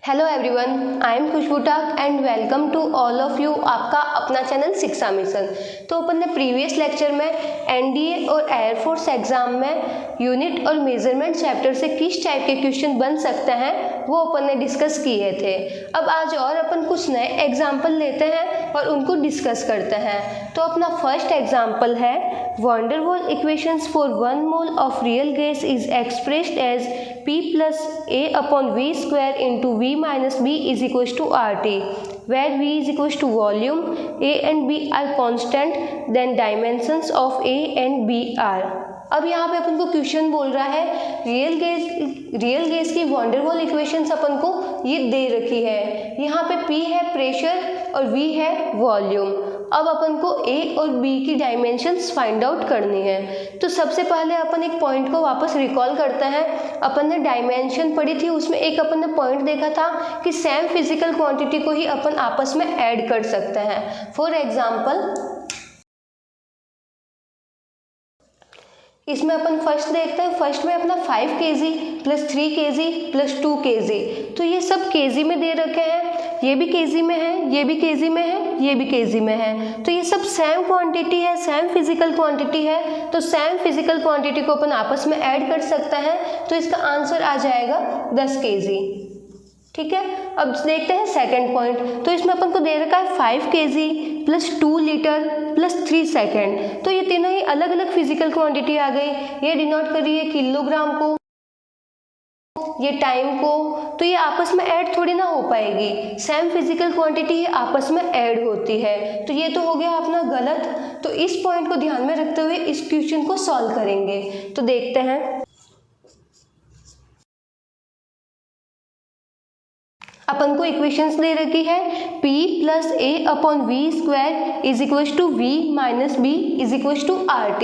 Hello everyone, I am Khushboo Tak and welcome to all of you आपका अपना channel Shiksha mission. तो अपन ने प्रीवियस लेक्चर में एनडीए और एयरफोर्स एग्जाम में यूनिट और मेजरमेंट चैप्टर से किस टाइप के क्वेश्चन बन सकते हैं वो अपन ने डिस्कस किए थे। अब आज और अपन कुछ नए एग्जाम्पल लेते हैं और उनको डिस्कस करते हैं। तो अपना फर्स्ट एग्जाम्पल है Van Waal equations for 1 mole of real gas is expressed as P plus A upon V square into V minus B is equals to RT, where V is equals to volume, A and B are constant, then dimensions of A and B are। अब यहाँ पे अपन को question बोल रहा है real gas की van Waal equations अपन को ये दे रखी है। यहाँ पे P है प्रेशर और V है वॉल्यूम। अब अपन को A और B की डायमेंशंस फाइंड आउट करनी है। तो सबसे पहले अपन एक पॉइंट को वापस रिकॉल करते हैं। अपन ने डायमेंशन पढ़ी थी, उसमें एक अपन ने पॉइंट देखा था कि सेम फिजिकल क्वांटिटी को ही अपन आपस में ऐड कर सकते हैं। फॉर एग्जांपल इसमें अपन फर्स्ट देखते हैं। फर्स्ट में अपना 5 kg plus 3 kg plus 2 kg, तो ये सब kg में दे रखे हैं। ये भी kg में है, ये भी kg में है, ये भी kg में है। तो ये सब सेम क्वांटिटी है, सेम फिजिकल क्वांटिटी है। तो सेम फिजिकल क्वांटिटी को अपन आपस में ऐड कर सकते हैं। तो इसका आंसर आ जाएगा 10 kg। ठीक है, अब देखते हैं सेकंड पॉइंट। तो इसमें अपन को दे रखा है 5 kg plus 2 litre plus 3 second. तो ये तीनों ही अलग अलग फिजिकल क्वांटिटी आ गई। ये डिनोट कर रही है किलोग्राम को, ये टाइम को। तो ये आपस में ऐड थोड़ी ना हो पाएगी। सेम फिजिकल क्वांटिटी ही आपस में ऐड होती है। तो ये तो हो गया अपना गलत। तो इस पॉइंट को ध्यान में रखते हुए इस क्वेश्चन को सॉल्व करेंगे। तो देखते हैं। अपन को इक्वेशंस दे रखी है P plus A upon V square is equals to V minus B is equals to RT।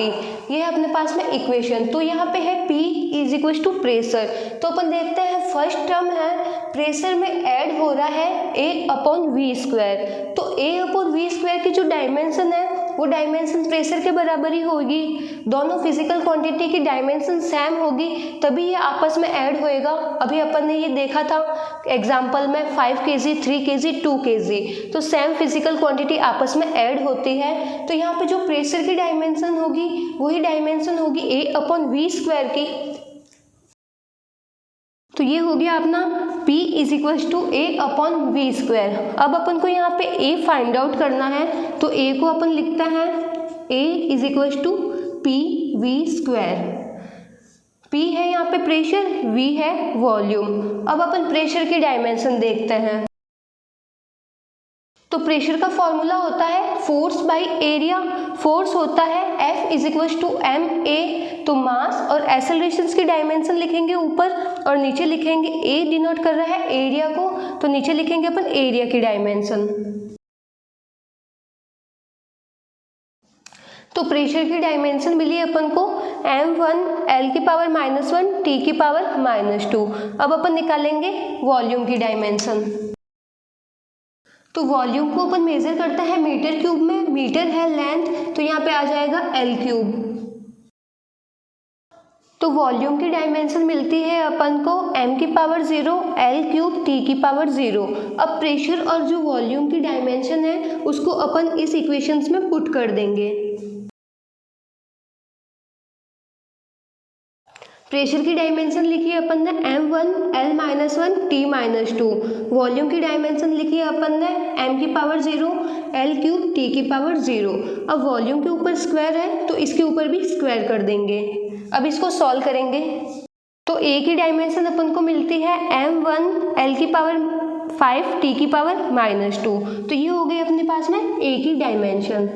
ये है अपने पास में इक्वेशन। तो यहाँ पे है P is equals to pressure. तो अपन देखते हैं फर्स्ट टर्म है प्रेशर में ऐड हो रहा है A अपॉन V स्क्वायर। तो A अपॉन V स्क्वायर की जो डायमेंशन है वो डायमेंशन प्रेशर के बराबर ही होगी। दोनों फिजिकल क्वांटिटी की डायमेंशन सेम होगी तभी ये आपस में ऐड होएगा। अभी अपन ने ये देखा था एग्जाम्पल में 5 kg 3 kg 2 kg। तो सेम फिजिकल क्वांटिटी आपस में ऐड होती है। तो यहाँ पे जो प्रेशर की डायमेंशन होगी वही डायमेंशन होगी A अपॉन V स्क्वायर की। तो ये हो गया अपना P is equals to A upon V square. अब अपन को यहाँ पे A फाइंड आउट करना है। तो A को अपन लिखते हैं A is equals to P V square. P है यहाँ पे प्रेशर, V है वॉल्यूम। अब अपन प्रेशर की डायमेंशन देखते हैं। तो प्रेशर का फॉर्मूला होता है फोर्स बाय एरिया। फोर्स होता है F is equals to ma। तो मास और एक्सेलरेशन की डायमेंशन लिखेंगे ऊपर और नीचे लिखेंगे A डिनोट कर रहा है एरिया को, तो नीचे लिखेंगे अपन एरिया की डायमेंशन। तो प्रेशर की डायमेंशन मिली अपन को m1 L की पावर -1 T की पावर -2। अब अपन निकालेंगे वॉल्यूम की डायमेंशन। तो वॉल्यूम को अपन मेजर करते हैं मीटर क्यूब में। मीटर है लेंथ, तो यहाँ पे आ जाएगा L क्यूब। तो वॉल्यूम की डायमेंशन मिलती है अपन को m की पावर 0 L क्यूब T की पावर 0। अब प्रेशर और जो वॉल्यूम की डायमेंशन है उसको अपन इस इक्वेशंस में पुट कर देंगे। प्रेशर की डायमेंशन लिखी है अपन ने m1 L-1 T-2। वॉल्यूम की डायमेंशन लिखी है अपन ने m की पावर 0 L क्यूब T की पावर 0। अब वॉल्यूम के ऊपर स्क्वायर है तो इसके ऊपर भी स्क्वायर कर देंगे। अब इसको सॉल्व करेंगे। तो A की डायमेंशन अपन को मिलती है m1 L की पावर 5 T की पावर -2। तो ये हो गई अपने पास में A की डायमेंशन।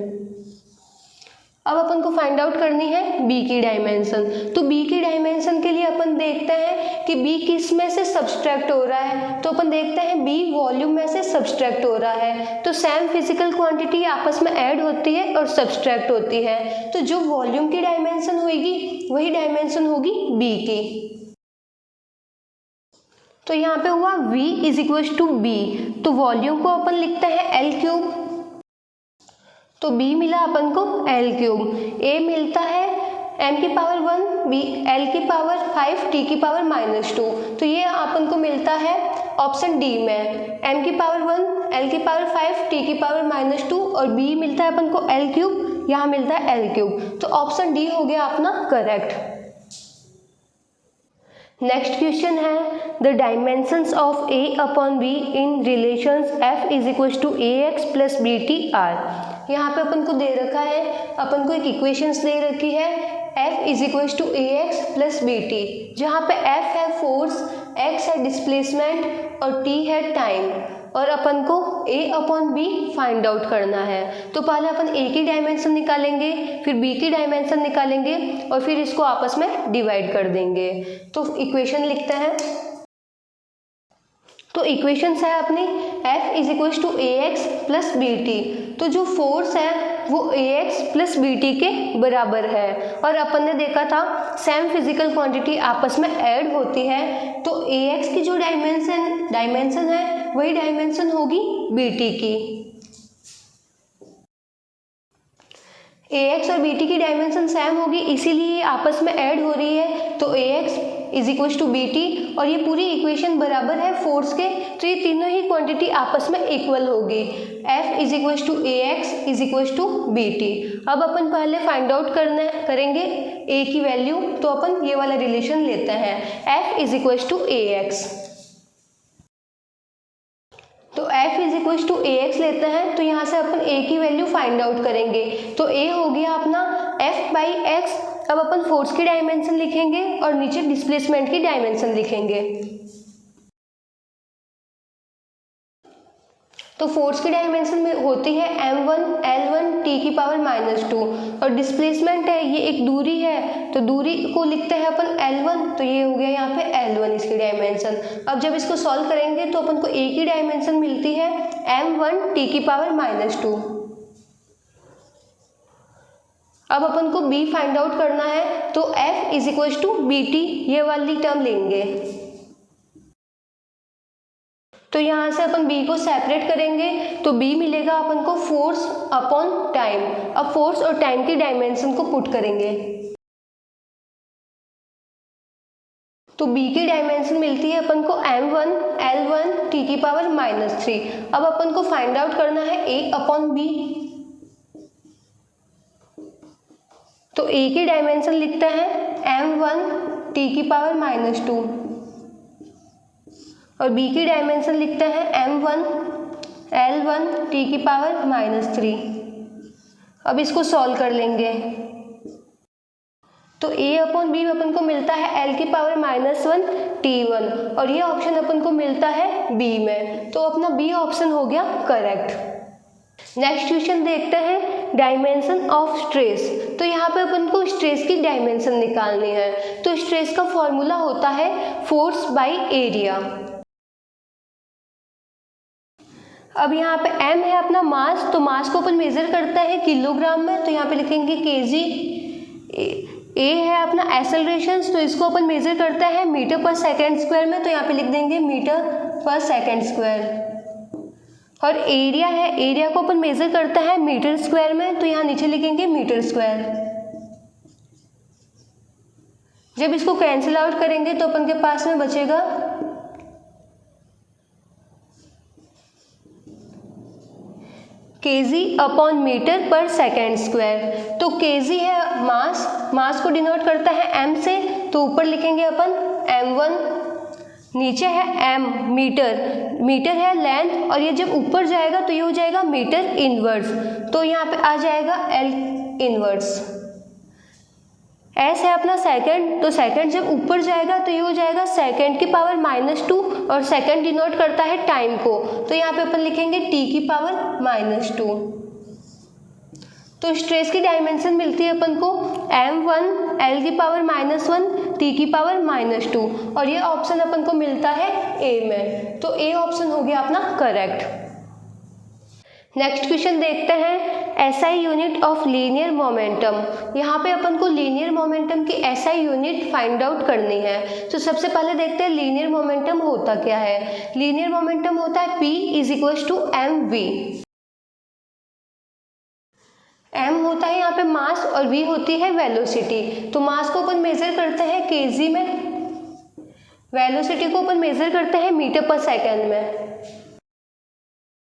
अब अपन को फाइंड आउट करनी है B की डायमेंशन। तो B की डायमेंशन के लिए अपन देखते हैं कि B किस में से सब्सट्रैक्ट हो रहा है। तो अपन देखते हैं B वॉल्यूम में से सब्सट्रैक्ट हो रहा है। तो सेम फिजिकल क्वांटिटी आपस में ऐड होती है और सब्सट्रैक्ट होती है। तो जो वॉल्यूम की डायमेंशन होगी वही डायमेंशन होगी B की। तो यहाँ पे हुआ V is equals to B। तो वॉल्यूम को अपन लिखते हैं L क्यूब। तो B मिला अपन को L क्यूब। A मिलता है m की पावर 1 B L की पावर 5 T की पावर -2। तो ये अपन को मिलता है ऑप्शन डी में m की पावर 1, l की पावर 5, t की पावर -2 और b मिलता है अपन को l क्यूब, यहाँ मिलता है l क्यूब। तो ऑप्शन डी हो गया अपना करेक्ट। नेक्स्ट क्वेश्चन है the dimensions of a upon b in relations f is equal to ax plus bt are. यहाँ पे अपन को दे रखा है, अपन को एक इक्वेशंस दे रखी है f is equal to ax plus bt, जहाँ पे f है फोर्स, x है डिस्प्लेसमेंट और t है टाइम, और अपन को a upon b find out करना है। तो पहले अपन a की डायमेंशन निकालेंगे, फिर b की डायमेंशन निकालेंगे और फिर इसको आपस में डिवाइड कर देंगे। तो इक्वेशन लिखते हैं। तो इक्वेशंस है अपनी f is equal to ax plus bt। तो जो फोर्स है वो ax प्लस bt के बराबर है, और अपन ने देखा था सेम फिजिकल क्वांटिटी आपस में ऐड होती है, तो ax की जो डायमेंशन है वही डायमेंशन होगी bt की। ax और bt की डायमेंशन सेम होगी, इसीलिए ये आपस में ऐड हो रही है। तो ax is equal to bt, और ये पूरी इक्वेशन बराबर है फोर्स के, तो ये तीनों ही क्वांटिटी आपस में इक्वल होगी। f is equal to ax is equal to bt। अब अपन पहले फाइंड आउट करेंगे a की वैल्यू, तो अपन ये वाला रिलेशन लेते हैं f is equal to ax। तो f is equal to ax लेते हैं, तो यहाँ से अपन a की वैल्यू फाइंड आउट करेंगे। तो a हो गया अपना f बाई x। अब अपन फोर्स की डायमेंशन लिखेंगे और नीचे डिस्प्लेसमेंट की डायमेंशन लिखेंगे। तो फोर्स की डायमेंशन में होती है m1 l1 t की पावर -2, और डिस्प्लेसमेंट है ये एक दूरी है, तो दूरी को लिखते हैं अपन l1, तो ये हो गया यहाँ पे l1 इसकी डायमेंशन। अब जब इसको सॉल्व करेंगे तो अपन को a की डायमेंशन मिलती है m1 t की पावर -2। अब अपन को b फाइंड आउट करना है, तो f is equal to bt ये वाली टर्म लेंगे। तो यहाँ से अपन b को सेपरेट करेंगे, तो b मिलेगा अपन को फोर्स अपॉन टाइम। अब फोर्स और टाइम की डायमेंशन को पुट करेंगे, तो b की डायमेंशन मिलती है अपन को m1 l1 t की पावर -3। अब अपन को फाइंड आउट करना है a अपॉन b, तो a की डायमेंशन लिखते हैं m1 t की पावर -2 और b की डायमेंशन लिखते हैं m1 l1 t की पावर -3। अब इसको सॉल्व कर लेंगे, तो a अपॉन b अपन को मिलता है l की पावर -1 t1, और ये ऑप्शन अपन को मिलता है b में, तो अपना b ऑप्शन हो गया करेक्ट। नेक्स्ट क्वेश्चन देखते हैं डायमेंशन ऑफ स्ट्रेस। तो यहाँ पे अपन को स्ट्रेस की डायमेंशन निकालनी है। तो स्ट्रेस का फॉर्मूला होता है फोर्स बाय एरिया। अब यहाँ पे m है अपना मास, तो मास को अपन मेजर करते हैं किलोग्राम में, तो यहाँ पे लिखेंगे kg। a है अपना एक्सेलरेशन, तो इसको अपन मेजर करते हैं मीटर पर सेकेंड स्क्वायर में, तो यहाँ पे लिख देंगे मीटर पर सेकेंड स्क्वायर। और एरिया है, एरिया को अपन मेजर करते हैं मीटर स्क्वायर में, तो यहाँ नीचे लिखेंगे मीटर स्क्वायर। जब इसको कैंसिल आउट करेंगे तो अपन के पास में बचेगा kg upon metre per second square. तो kg है मास, मास को डिनोट करता है m से, तो ऊपर लिखेंगे अपन m1, नीचे है m मीटर, मीटर है लेंथ, और ये जब ऊपर जाएगा तो ये हो जाएगा मीटर इनवर्स, तो यहाँ पे आ जाएगा l इनवर्स। s है अपना सेकंड, तो सेकंड जब ऊपर जाएगा तो ये हो जाएगा सेकंड की पावर -2, और सेकंड डिनोट करता है टाइम को, तो यहाँ पे अपन लिखेंगे t की पावर -2। तो स्ट्रेस की डायमेंशन मिलती है अपन को m1 l की पावर -1 t की पावर -2, और ये ऑप्शन अपन को मिलता है a में, तो a ऑप्शन हो गया अपना करेक्ट। नेक्स्ट क्वेश्चन देखते हैं SI unit of linear momentum. यहाँ पे अपन को लीनियर मोमेंटम की SI यूनिट फाइंड आउट करनी है। तो सबसे पहले देखते हैं लीनियर मोमेंटम होता क्या है। लीनियर मोमेंटम होता है P is equal to mv। m होता है यहाँ पे मास और v होती है वेलोसिटी। तो मास को अपन मेजर करते हैं kg में, वेलोसिटी को अपन मेजर करते हैं मीटर पर सेकेंड में।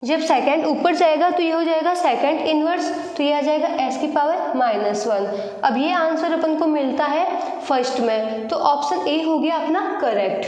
जब सेकेंड ऊपर जाएगा तो ये हो जाएगा सेकेंड इनवर्स, तो ये आ जाएगा s⁻⁻1। अब ये आंसर अपन को मिलता है फर्स्ट में, तो ऑप्शन ए हो गया अपना करेक्ट।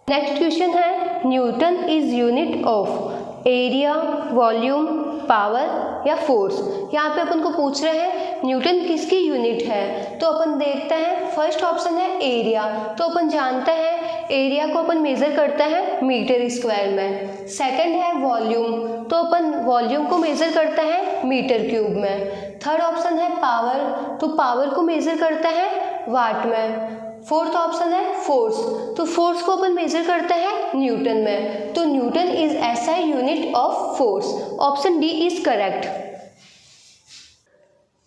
नेक्स्ट क्वेश्चन है Newton is unit of area, volume, power या फोर्स। यहाँ पे अपन को पूछ रहे हैं न्यूटन किसकी यूनिट है, तो अपन देखते हैं फर्स्ट ऑप्शन है एरिया, तो अपन जानते हैं एरिया को अपन मेजर करते हैं मीटर स्क्वायर में। सेकंड है वॉल्यूम, तो अपन वॉल्यूम को मेजर करते हैं मीटर क्यूब में। थर्ड ऑप्शन है पावर, तो पावर को मेजर करते हैं वाट में। फोर्थ ऑप्शन है फोर्स, तो फोर्स को अपन मेजर करते हैं न्यूटन में, तो Newton is SI unit of force. Option D is correct.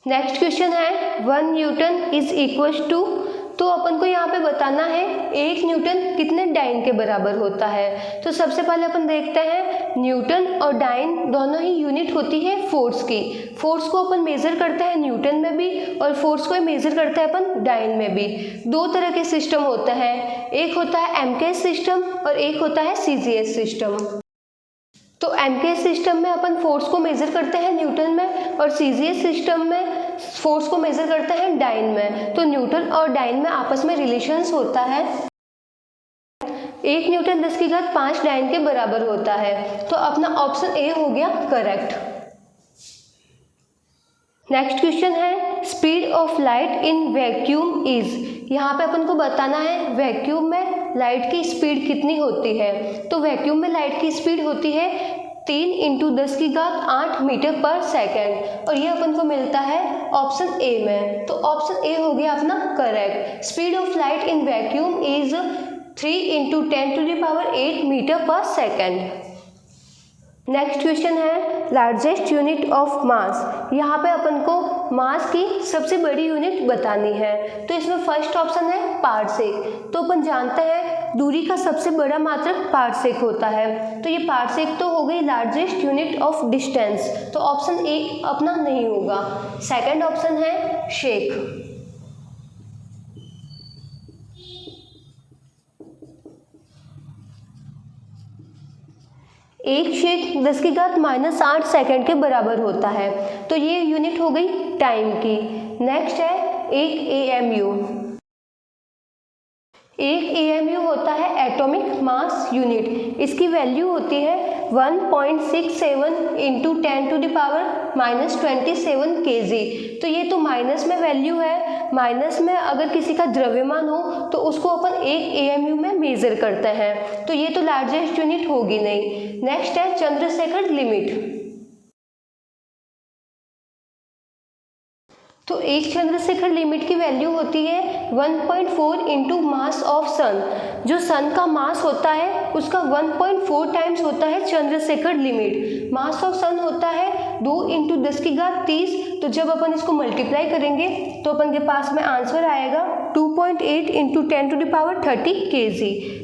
Next question है 1 न्यूटन इज इक्वल टू, तो अपन को यहाँ पे बताना है 1 न्यूटन कितने डाइन के बराबर होता है। तो सबसे पहले अपन देखते हैं न्यूटन और डाइन दोनों ही यूनिट होती है फोर्स की। फोर्स को अपन मेजर करते हैं न्यूटन में भी और फोर्स को मेजर करते हैं अपन डाइन में भी। दो तरह के सिस्टम होते हैं, एक होता है एमकेएस सिस्टम और एक होता है सीजीएस सिस्टम। तो एमकेएस सिस्टम में अपन फोर्स को मेजर करते हैं न्यूटन में और सीजीएस सिस्टम में फोर्स को मेजर करते हैं डाइन में। तो न्यूटन और डाइन में आपस में रिलेशंस होता है। 1 न्यूटन 10⁵ डाइन के बराबर होता है, तो अपना ऑप्शन ए हो गया करेक्ट। नेक्स्ट क्वेश्चन है speed of light in vacuum is. यहाँ पे अपन को बताना है वैक्यूम में लाइट की स्पीड कितनी होती है। तो वैक्यूम में लाइट की स्पीड होती है 3 × 10⁸ मीटर पर सेकेंड, और ये अपन को मिलता है ऑप्शन ए में। तो ऑप्शन ए हो गया अपना correct. Speed of light in vacuum is 3 × 10⁸ metre per second. Next question है लार्जेस्ट यूनिट ऑफ मास। यहाँ पे अपन को मास की सबसे बड़ी यूनिट बतानी है, तो इसमें फर्स्ट ऑप्शन है पारसेक। तो अपन जानते हैं दूरी का सबसे बड़ा मात्रक पारसेक होता है, तो ये पारसेक तो हो गई लार्जेस्ट यूनिट ऑफ डिस्टेंस, तो ऑप्शन ए अपना नहीं होगा। सेकंड ऑप्शन है शेक। एक शेक 10⁻⁸ सेकंड के बराबर होता है, तो ये यूनिट हो गई टाइम की। नेक्स्ट है एक एएमयू। एक एएमयू होता है एटॉमिक मास यूनिट। इसकी वैल्यू होती है 1.67 × 10⁻⁻27 kg। तो ये तो माइनस में वैल्यू है, माइनस में अगर किसी का द्रव्यमान हो तो उसको अपन 1 एएमयू में मेजर करते हैं, तो ये तो लार्जेस्ट यूनिट होगी नहीं। नेक्स्ट है चंद्रशेखर लिमिट। तो एक चंद्रशेखर लिमिट की वैल्यू होती है 1.4 × मास ऑफ सन। जो सन का मास होता है उसका 1.4 टाइम्स होता है चंद्रशेखर लिमिट। मास ऑफ सन होता है 2 × 10⁻30। तो जब अपन इसको मल्टीप्लाई करेंगे तो अपन के पास में आंसर आएगा 2.8 × 10⁻30 kg।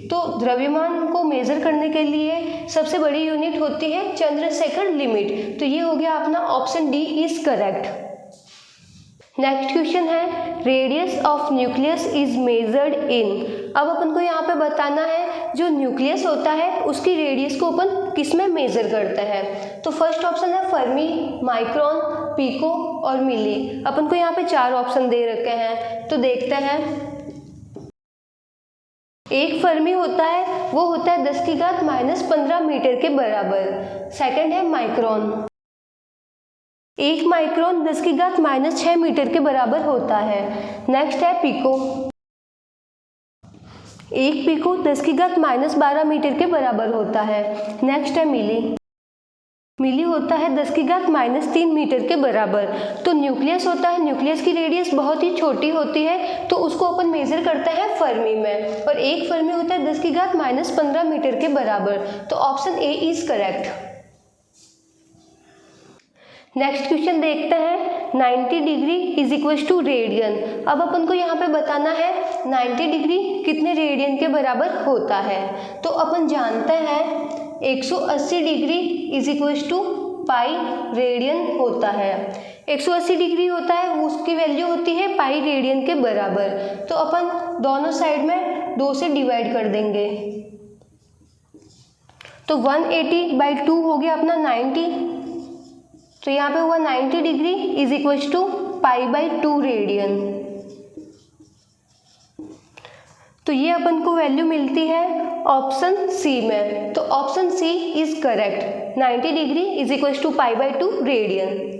तो द्रव्यमान को मेजर करने के लिए सबसे बड़ी यूनिट होती है चंद्रशेखर लिमिट। तो ये हो गया अपना option D is correct. Next question है radius of nucleus is measured in. अब अपन को यहाँ पे बताना है जो न्यूक्लियस होता है उसकी रेडियस को अपन किस में मेजर करते हैं। तो फर्स्ट ऑप्शन है फर्मी, माइक्रोन, पिको और मिली। अपन को यहाँ पे 4 ऑप्शन दे रखे हैं, तो देखते हैं। एक फर्मी होता है वो होता है 10⁻⁻15 मीटर के बराबर। सेकंड है माइक्रोन। एक माइक्रोन 10⁻⁻6 मीटर के बराबर होता है। नेक्स्ट है पिको। एक पिको 10⁻12 मीटर के बराबर होता है। नेक्स्ट है मिली। मिली होता है 10⁻³ मीटर के बराबर। तो न्यूक्लियस होता है, न्यूक्लियस की रेडियस बहुत ही छोटी होती है, तो उसको अपन मेजर करते हैं फर्मी में। और एक फर्मी होता है 10⁻⁻15 मीटर के बराबर। तो option A is correct. Next question देखते हैं 90 degree is equal to radian. अब अपन को यहाँ पे बताना है 90 डिग्री कितने रेडियन के बराबर होता है। तो अपन जानते हैं 180 degree is equal to pi radian होता है। 180 डिग्री होता है उसकी वैल्यू होती है पाई रेडियन के बराबर। तो अपन दोनों साइड में 2 से डिवाइड कर देंगे। तो 180/2 हो गया अपना 90। तो यहाँ पे हुआ 90 degree is equals to π/2 radian. तो ये अपन को वैल्यू मिलती है ऑप्शन सी में। तो option C is correct, 90 degree is equals to π/2 radian.